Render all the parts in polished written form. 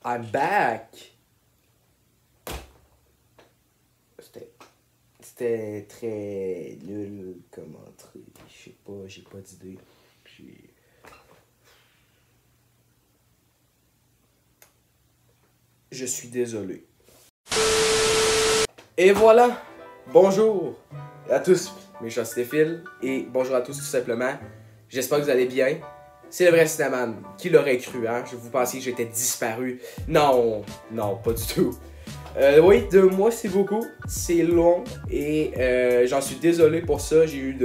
I'm back! C'était très nul comme entrée. Je sais pas, j'ai pas d'idée. Je suis désolé. Et voilà! Bonjour à tous, mes chers cinéphiles, et bonjour à tous tout simplement. J'espère que vous allez bien. C'est le vrai Cinnamon. Qui l'aurait cru, hein? Je vous pensiez que j'étais disparu. Non, non, pas du tout. Oui, 2 mois, c'est beaucoup. C'est long et j'en suis désolé pour ça. J'ai eu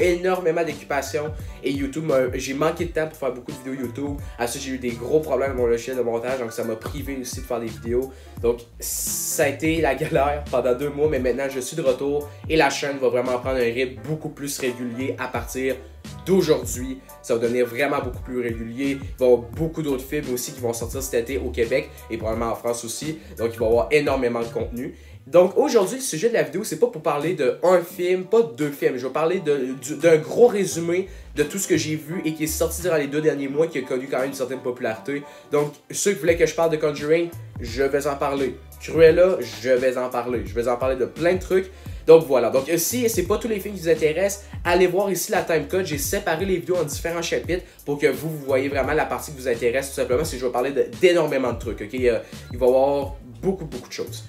énormément d'occupation et YouTube, j'ai manqué de temps pour faire beaucoup de vidéos YouTube. À ça, j'ai eu des gros problèmes avec mon logiciel de montage, donc ça m'a privé aussi de faire des vidéos. Donc, ça a été la galère pendant 2 mois, mais maintenant, je suis de retour et la chaîne va vraiment prendre un rythme beaucoup plus régulier à partir d'aujourd'hui. Ça va devenir vraiment beaucoup plus régulier. Il va y avoir beaucoup d'autres films aussi qui vont sortir cet été au Québec et probablement en France aussi. Donc, il va y avoir énormément de contenu. Donc, aujourd'hui, le sujet de la vidéo, c'est pas pour parler d'un film, pas de 2 films. Je vais parler d'un gros résumé de tout ce que j'ai vu et qui est sorti durant les 2 derniers mois, qui a connu quand même une certaine popularité. Donc, ceux qui voulaient que je parle de Conjuring, je vais en parler. Cruella, je vais en parler. Je vais en parler de plein de trucs. Donc voilà, donc si c'est pas tous les films qui vous intéressent, allez voir ici la timecode. J'ai séparé les vidéos en différents chapitres pour que vous voyez vraiment la partie qui vous intéresse tout simplement. Si je vais parler d'énormément de trucs, ok? Il va y avoir beaucoup de choses.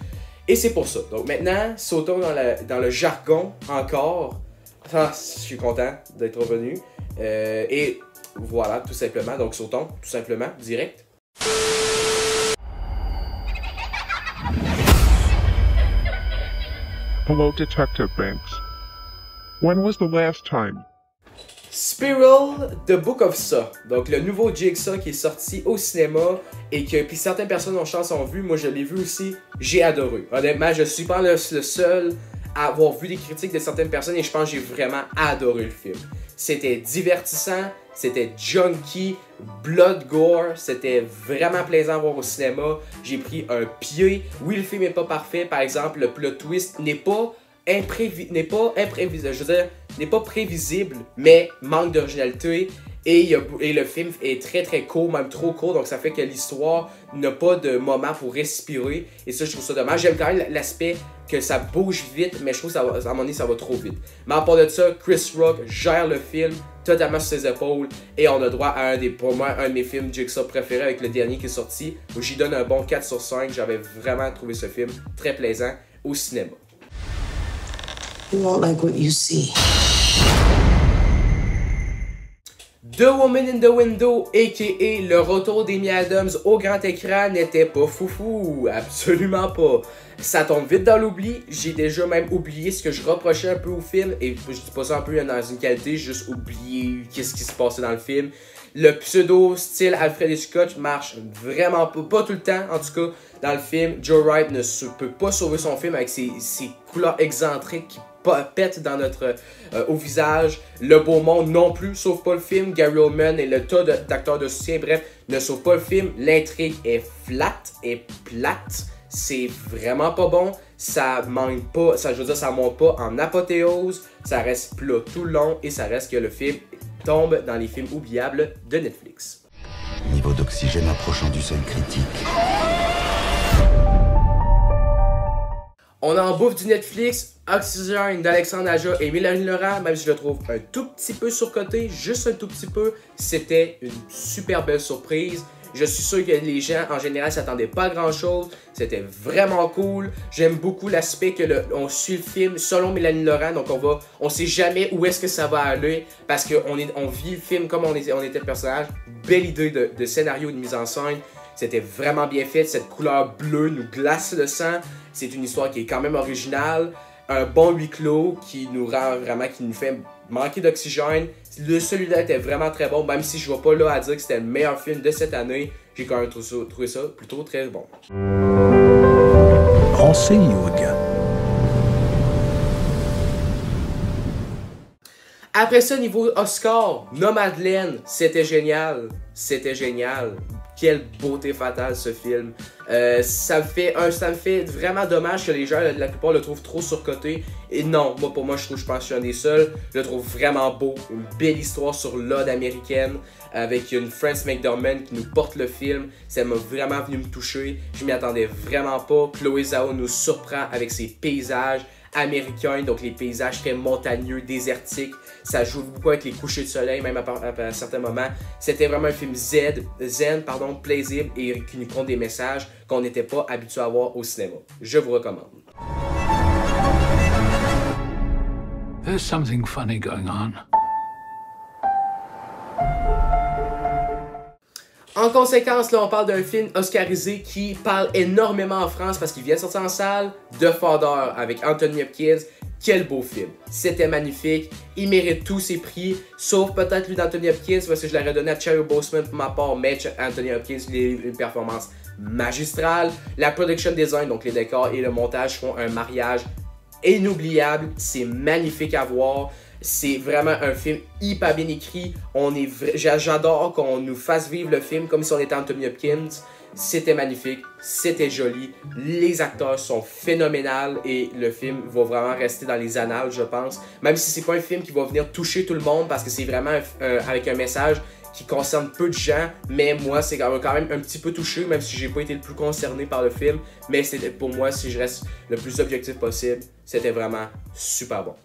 Et c'est pour ça. Donc maintenant, sautons dans le jargon encore. Ah, je suis content d'être revenu. Et voilà, tout simplement. Donc sautons, tout simplement, direct. Hello, Detective Banks. When was the last time? Spiral, The Book of Saw, donc le nouveau Jigsaw qui est sorti au cinéma et que puis certaines personnes en chance ont vu, moi je l'ai vu aussi, j'ai adoré. Honnêtement, je suis pas le seul à avoir vu des critiques de certaines personnes et je pense que j'ai vraiment adoré le film. C'était divertissant, c'était junky, blood gore, c'était vraiment plaisant à voir au cinéma. J'ai pris un pied. Oui, le film n'est pas parfait, par exemple, le plot twist n'est pas prévisible, mais manque d'originalité. Et le film est très court, même trop court, donc ça fait que l'histoire n'a pas de moment pour respirer. Et ça, je trouve ça dommage. J'aime quand même l'aspect que ça bouge vite, mais je trouve que à un moment donné, ça va trop vite. Mais à part de ça, Chris Rock gère le film totalement sur ses épaules. Et on a droit à pour moi, un de mes films Jigsaw préférés avec le dernier qui est sorti. Où j'y donne un bon 4 sur 5. J'avais vraiment trouvé ce film très plaisant au cinéma. You won't like what you see. The Woman in the Window, a.k.a. le retour d'Amy Adams au grand écran, n'était pas foufou, absolument pas. Ça tombe vite dans l'oubli, j'ai déjà même oublié ce que je reprochais un peu au film, et je dis pas ça un peu dans une qualité, j'ai juste oublié qu'est-ce qui se passait dans le film. Le pseudo style Alfred Hitchcock marche vraiment pas tout le temps, en tout cas dans le film. Joe Wright ne peut pas sauver son film avec ses couleurs excentriques qui pètent dans au visage. Le beau monde non plus sauve pas le film. Gary Oldman et le tas d'acteurs de soutien, bref, ne sauvent pas le film. L'intrigue est flat et plate. C'est vraiment pas bon. Ça manque pas, je veux dire, ça monte pas en apothéose. Ça reste plat tout le long et ça reste que le film tombe dans les films oubliables de Netflix. Niveau d'oxygène approchant du seuil critique. On en bouffe du Netflix, Oxygène d'Alexandre Aja et Mélanie Laurent, même si je le trouve un tout petit peu surcoté, juste un tout petit peu, c'était une super belle surprise. Je suis sûr que les gens en général s'attendaient pas à grand chose, c'était vraiment cool. J'aime beaucoup l'aspect que on suit le film selon Mélanie Laurent, donc on sait jamais où est-ce que ça va aller parce qu'on vit le film comme on était le personnage. Belle idée de scénario, de mise en scène. C'était vraiment bien fait, cette couleur bleue nous glace le sang. C'est une histoire qui est quand même originale. Un bon huis clos qui nous fait manquer d'oxygène. Celui-là était vraiment très bon, même si je ne vais pas là à dire que c'était le meilleur film de cette année. J'ai quand même trouvé ça plutôt très bon. I'll see you again. Après ça, niveau Oscar, Nomadland, c'était génial. C'était génial. quelle beauté fatale ce film. Ça me fait vraiment dommage que les gens, la plupart, le trouvent trop surcoté. Et non, pour moi, je pense que je suis un des seuls. Je le trouve vraiment beau. Une belle histoire sur l'ode américaine avec une Frances McDormand qui nous porte le film. Ça m'a vraiment venu me toucher. Je m'y attendais vraiment pas. Chloé Zhao nous surprend avec ses paysages américains, donc les paysages très montagneux, désertiques. Ça joue beaucoup avec les couchers de soleil, même à certains moments. C'était vraiment un film zen, plaisible et qui nous compte des messages qu'on n'était pas habitué à voir au cinéma. Je vous recommande. There's something funny going on. En conséquence, là, on parle d'un film oscarisé qui parle énormément en France parce qu'il vient de sortir en salle, The Father avec Anthony Hopkins. Quel beau film. C'était magnifique. Il mérite tous ses prix, sauf peut-être lui d'Anthony Hopkins parce que je l'aurais donné à Chadwick Boseman pour ma part, mais Anthony Hopkins, il a eu une performance magistrale. La production design, donc les décors et le montage font un mariage inoubliable. C'est magnifique à voir. C'est vraiment un film hyper bien écrit. J'adore qu'on nous fasse vivre le film comme si on était Anthony Hopkins. C'était magnifique, c'était joli. Les acteurs sont phénoménaux et le film va vraiment rester dans les annales, je pense. Même si c'est pas un film qui va venir toucher tout le monde parce que c'est vraiment avec un message qui concerne peu de gens, mais moi, c'est quand même un petit peu touché, même si j'ai pas été le plus concerné par le film. Mais c'était pour moi, si je reste le plus objectif possible, c'était vraiment super bon.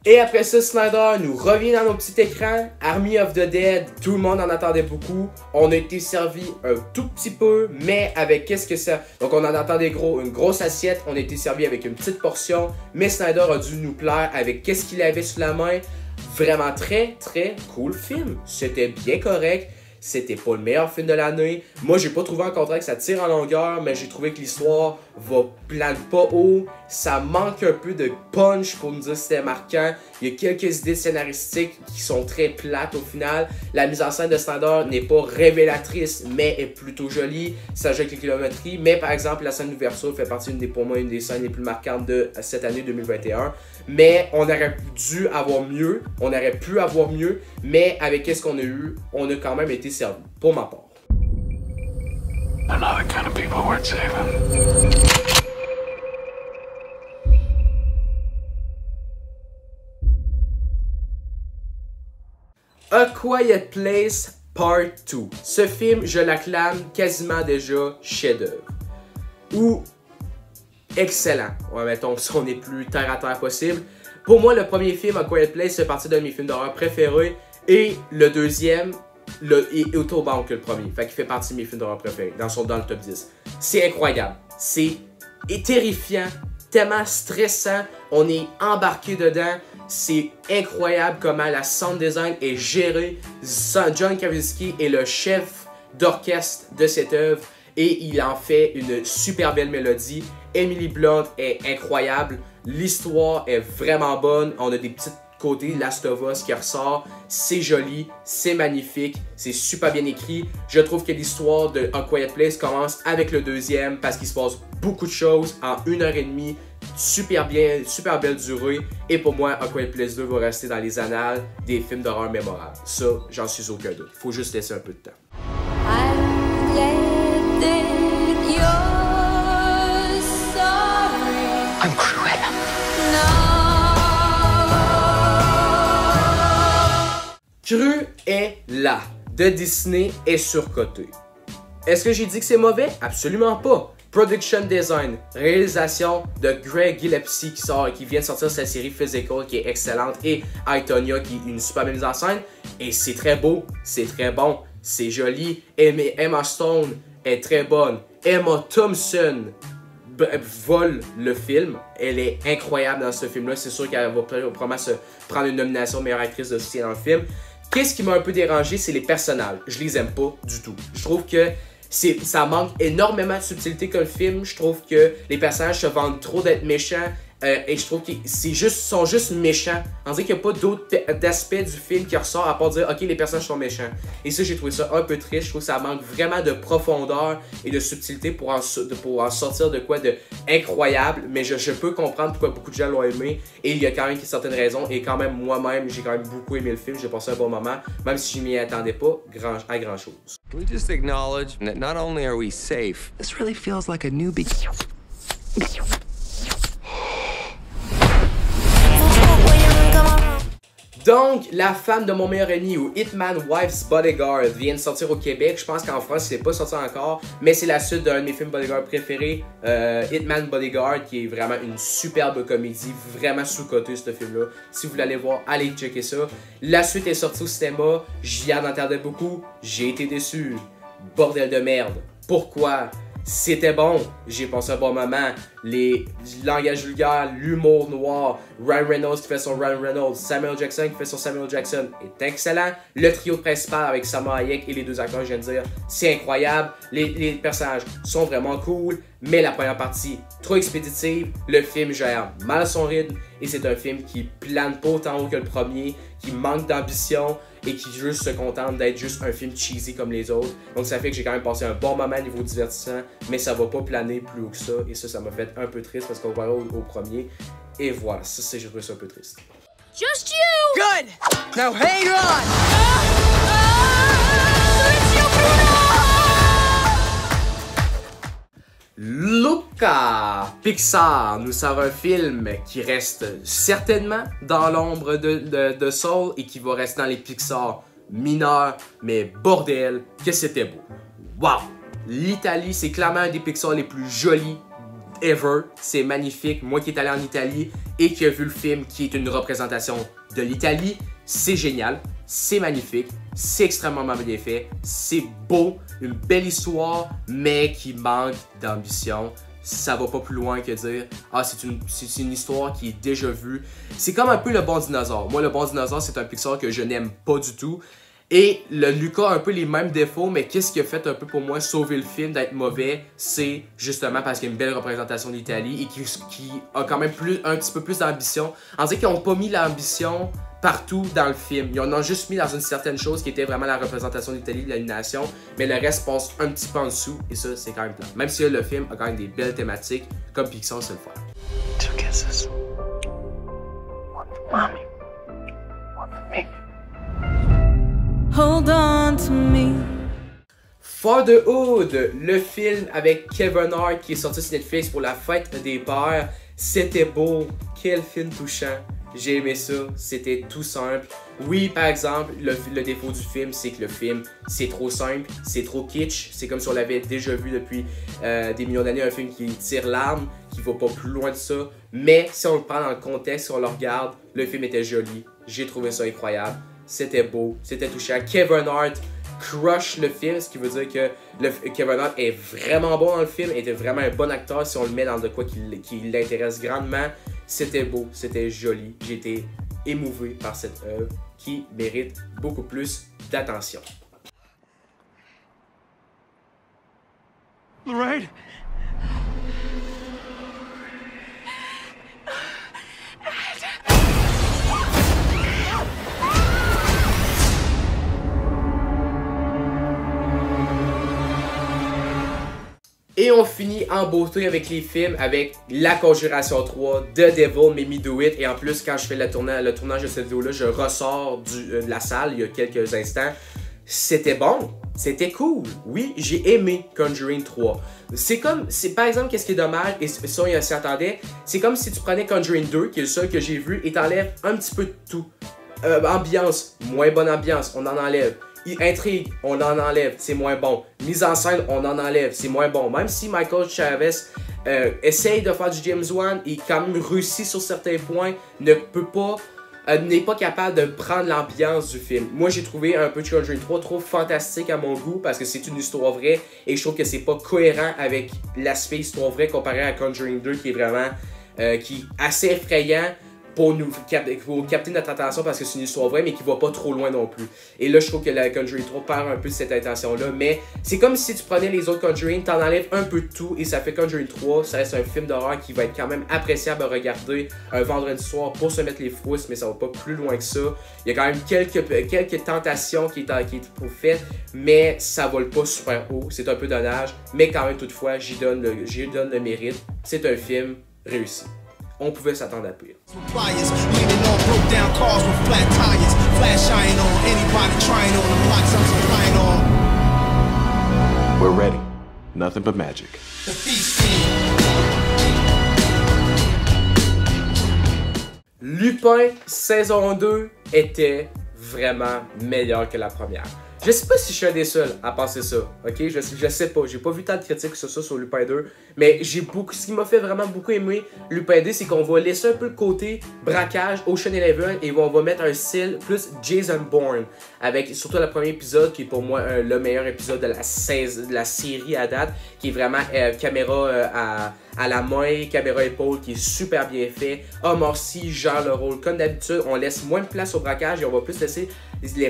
Et après ça, Snyder nous revient dans nos petits écrans. Army of the Dead, tout le monde en attendait beaucoup. On a été servi un tout petit peu, mais avec qu'est-ce que ça... Donc on en attendait une grosse assiette, on a été servi avec une petite portion. Mais Snyder a dû nous plaire avec qu'est-ce qu'il avait sous la main. Vraiment très cool film. C'était bien correct. C'était pas le meilleur film de l'année. Moi, j'ai pas trouvé encore que ça tire en longueur, mais j'ai trouvé que l'histoire va plane pas haut. Ça manque un peu de punch pour nous dire que c'était marquant. Il y a quelques idées scénaristiques qui sont très plates au final. La mise en scène de Snyder n'est pas révélatrice, mais est plutôt jolie. Ça joue avec les kilométries. Mais par exemple, la scène d'ouverture fait partie pour moi une des scènes les plus marquantes de cette année 2021. Mais on aurait dû avoir mieux. On aurait pu avoir mieux. Mais avec ce qu'on a eu, on a quand même été servi. Pour ma part. They're not the kind of people worth saving. A Quiet Place Part 2. Ce film, je l'acclame quasiment déjà chef-d'œuvre. Ou excellent. Ouais, mettons, si on est plus terre à terre possible. Pour moi, le premier film, A Quiet Place, fait partie d'un de mes films d'horreur préférés. Et le deuxième est autant bon que le premier. Fait qu'il fait partie de mes films d'horreur préférés. Dans le top 10. C'est incroyable. C'est terrifiant. Tellement stressant. On est embarqué dedans. C'est incroyable comment la sound design est gérée. John Krasinski est le chef d'orchestre de cette œuvre et il en fait une super belle mélodie. Emily Blunt est incroyable. L'histoire est vraiment bonne. On a des petits côtés Last of Us qui ressort. C'est joli, c'est magnifique, c'est super bien écrit. Je trouve que l'histoire de A Quiet Place commence avec le deuxième parce qu'il se passe beaucoup de choses en 1h30. Super bien, super belle durée. Et pour moi, A Quiet Place 2 va rester dans les annales des films d'horreur mémorables. Ça, j'en suis aucun doute. Il faut juste laisser un peu de temps. I'm Cruella. Cruella de Disney est surcoté. Est-ce que j'ai dit que c'est mauvais? Absolument pas. Production design, réalisation de Greg Gillespie qui vient de sortir sa série Physical qui est excellente et I, Tonya qui est une super mise en scène et c'est très beau, c'est très bon, c'est joli. Emma Stone est très bonne. Emma Thompson vole le film, elle est incroyable dans ce film là, c'est sûr qu'elle va probablement se prendre une nomination meilleure actrice de soutien dans le film. Qu'est-ce qui m'a un peu dérangé, c'est les personnages, je les aime pas du tout. Je trouve que ça manque énormément de subtilité comme film. Je trouve que les personnages se vendent trop d'être méchants Et je trouve qu'ils sont juste méchants. On dirait qu'il n'y a pas d'autres aspects du film qui ressort à part dire ok, les personnages sont méchants. Et ça, j'ai trouvé ça un peu triste. Je trouve que ça manque vraiment de profondeur et de subtilité pour en sortir de quoi de incroyable. Mais je peux comprendre pourquoi beaucoup de gens l'ont aimé. Et il y a quand même certaines raisons. Et quand même, moi-même, j'ai quand même beaucoup aimé le film. J'ai passé un bon moment, même si je m'y attendais pas à grand chose. Can we just acknowledge that not only are we safe, this really feels like a new beginning. Donc, La femme de mon meilleur ami ou Hitman Wife's Bodyguard vient de sortir au Québec. Je pense qu'en France, c'est pas sorti encore, mais c'est la suite d'un de mes films Bodyguard préférés, Hitman Bodyguard, qui est vraiment une superbe comédie, vraiment sous-cotée ce film-là. Si vous voulez aller voir, allez checker ça. La suite est sortie au cinéma, j'y en attendais beaucoup, j'ai été déçu. Bordel de merde. Pourquoi? C'était bon, j'ai passé un bon moment, les langages vulgaires, l'humour noir, Ryan Reynolds qui fait son Ryan Reynolds, Samuel Jackson qui fait son Samuel Jackson est excellent. Le trio principal avec Salma Hayek et les deux acteurs, je viens de dire, c'est incroyable. Les personnages sont vraiment cool, mais la première partie, trop expéditive, le film gère mal son rythme et c'est un film qui plane pas autant haut que le premier, qui manque d'ambition et qui juste se contente d'être juste un film cheesy comme les autres. Donc ça fait que j'ai quand même passé un bon moment niveau divertissant, mais ça va pas planer plus haut que ça. Et ça m'a fait un peu triste parce qu'on va au premier. Et voilà, ça j'ai trouvé ça un peu triste. Just you! Good! Now hang on! Luca! Pixar nous sort un film qui reste certainement dans l'ombre de Soul et qui va rester dans les Pixar mineurs, mais bordel, que c'était beau. Wow! L'Italie, c'est clairement un des Pixar les plus jolis ever. C'est magnifique. Moi qui est allé en Italie et qui a vu le film qui est une représentation de l'Italie, c'est génial. C'est magnifique, c'est extrêmement bien fait, c'est beau, une belle histoire, mais qui manque d'ambition. Ça va pas plus loin que dire « Ah, c'est une histoire qui est déjà vue. » C'est comme un peu Le Bon Dinosaure. Moi, Le Bon Dinosaure, c'est un Pixar que je n'aime pas du tout. Et le Luca a un peu les mêmes défauts, mais qu'est-ce qui a fait un peu pour moi sauver le film d'être mauvais? C'est justement parce qu'il y a une belle représentation d'Italie et qui a quand même un petit peu plus d'ambition. On dirait qu'ils n'ont pas mis l'ambition partout dans le film. Ils en ont juste mis dans une certaine chose qui était vraiment la représentation d'Italie, de la nation, mais le reste passe un petit peu en dessous et ça, c'est quand même plat. Même si le film a quand même des belles thématiques, comme Pixar sait le faire. 2 kisses. One for mommy. One for me. Hold on to me. For the Hood, le film avec Kevin Hart qui est sorti sur Netflix pour la fête des pères. C'était beau. Quel film touchant. J'ai aimé ça, c'était tout simple. Oui, par exemple, le défaut du film, c'est que le film, c'est trop simple, c'est trop kitsch. C'est comme si on l'avait déjà vu depuis des millions d'années, un film qui tire l'arme, qui va pas plus loin de ça. Mais si on le prend dans le contexte, si on le regarde, le film était joli. J'ai trouvé ça incroyable. C'était beau, c'était touchant. Kevin Hart crush le film, ce qui veut dire que Kevin Hart est vraiment bon dans le film, était vraiment un bon acteur si on le met dans de quoi qui l'intéresse grandement. C'était beau, c'était joli. J'ai été émouvé par cette œuvre qui mérite beaucoup plus d'attention. Lorraine? Et on finit en beauté avec les films, avec La Conjuration 3, The Devil Made Me Do It. Et en plus, quand je fais le tournage de cette vidéo-là, je ressors de la salle il y a quelques instants. C'était bon, c'était cool. Oui, j'ai aimé Conjuring 3. C'est par exemple, qu'est-ce qui est dommage, et ça, on s'y attendait, c'est comme si tu prenais Conjuring 2, qui est le seul que j'ai vu, et t'enlèves un petit peu de tout. Ambiance, moins bonne ambiance, on en enlève. Intrigue, on en enlève, c'est moins bon. Mise en scène, on en enlève, c'est moins bon. Même si Michael Chavez essaye de faire du James Wan et quand même réussit sur certains points, n'est pas capable de prendre l'ambiance du film. Moi, j'ai trouvé un peu de Conjuring 3 trop fantastique à mon goût parce que c'est une histoire vraie et je trouve que c'est pas cohérent avec l'aspect histoire vraie comparé à Conjuring 2 qui est vraiment qui est assez effrayant. pour capter notre attention parce que c'est une histoire vraie, mais qui va pas trop loin non plus. Et là, je trouve que la Conjuring 3 perd un peu de cette intention-là, mais c'est comme si tu prenais les autres Conjuring, t'en enlèves un peu de tout, et ça fait Conjuring 3, ça reste un film d'horreur qui va être quand même appréciable à regarder un vendredi soir pour se mettre les frousses, mais ça va pas plus loin que ça. Il y a quand même quelques tentations qui est faites, mais ça vole pas super haut, c'est un peu dommage, mais quand même toutefois, j'y donne le mérite. C'est un film réussi. On pouvait s'attendre à pire. We're ready. Nothing but magic. Lupin saison 2 était vraiment meilleur que la première. Je sais pas si je suis un des seuls à penser ça, ok? Je sais pas, j'ai pas vu tant de critiques que ça sur Lupin 2, mais ce qui m'a fait vraiment beaucoup aimer Lupin 2, c'est qu'on va laisser un peu le côté braquage Ocean Eleven et on va mettre un style plus Jason Bourne, avec surtout le premier épisode qui est pour moi le meilleur épisode de la série à date, qui est vraiment caméra à la main, caméra épaule, qui est super bien fait. Omar Sy gère le rôle comme d'habitude, on laisse moins de place au braquage et on va plus laisser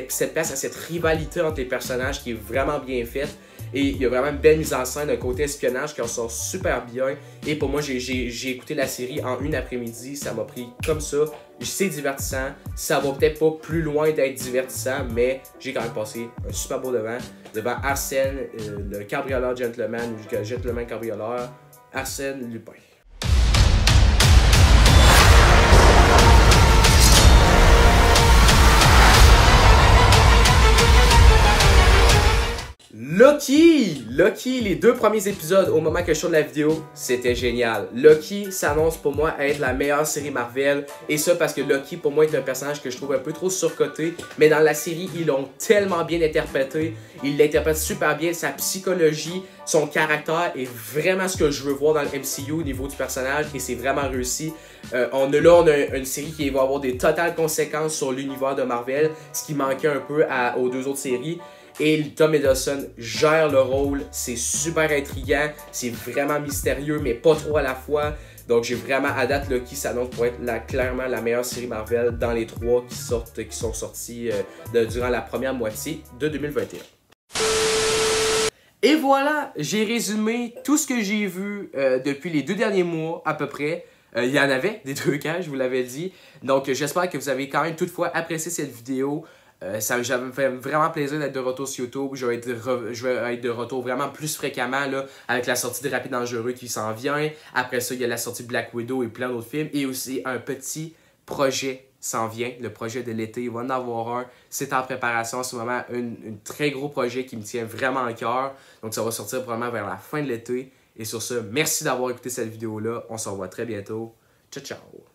cette place à cette rivalité entre les personnages qui est vraiment bien faite. Et il y a vraiment une belle mise en scène, un côté espionnage qui en sort super bien. Et pour moi, j'ai écouté la série en une après-midi, ça m'a pris comme ça. C'est divertissant, ça va peut-être pas plus loin d'être divertissant, mais j'ai quand même passé un super beau devant Arsène, le cambrioleur gentleman, ou le gentleman cambrioleur, Arsène Lupin. Loki, les 2 premiers épisodes au moment que je tourne la vidéo, c'était génial. Loki s'annonce pour moi à être la meilleure série Marvel, et ça parce que Loki pour moi est un personnage que je trouve un peu trop surcoté, mais dans la série ils l'ont tellement bien interprété, ils l'interprètent super bien, sa psychologie, son caractère est vraiment ce que je veux voir dans le MCU au niveau du personnage, et c'est vraiment réussi. On a une série qui va avoir des totales conséquences sur l'univers de Marvel, ce qui manquait un peu aux 2 autres séries. Et Tom Hiddleston gère le rôle, c'est super intriguant, c'est vraiment mystérieux, mais pas trop à la fois. Donc j'ai vraiment à date qui s'annonce pour être clairement la meilleure série Marvel dans les 3 qui sont sortis durant la première moitié de 2021. Et voilà, j'ai résumé tout ce que j'ai vu depuis les 2 derniers mois à peu près. Il y en avait des 2 cas, je vous l'avais dit. Donc j'espère que vous avez quand même toutefois apprécié cette vidéo. Ça me fait vraiment plaisir d'être de retour sur YouTube. Je vais être de retour vraiment plus fréquemment là, avec la sortie de Rapide Dangereux qui s'en vient. Après ça, il y a la sortie de Black Widow et plein d'autres films. Et aussi un petit projet s'en vient, le projet de l'été. Il va en avoir un. C'est en préparation en ce moment. Un très gros projet qui me tient vraiment à cœur. Donc ça va sortir probablement vers la fin de l'été. Et sur ce, merci d'avoir écouté cette vidéo-là. On se revoit très bientôt. Ciao, ciao!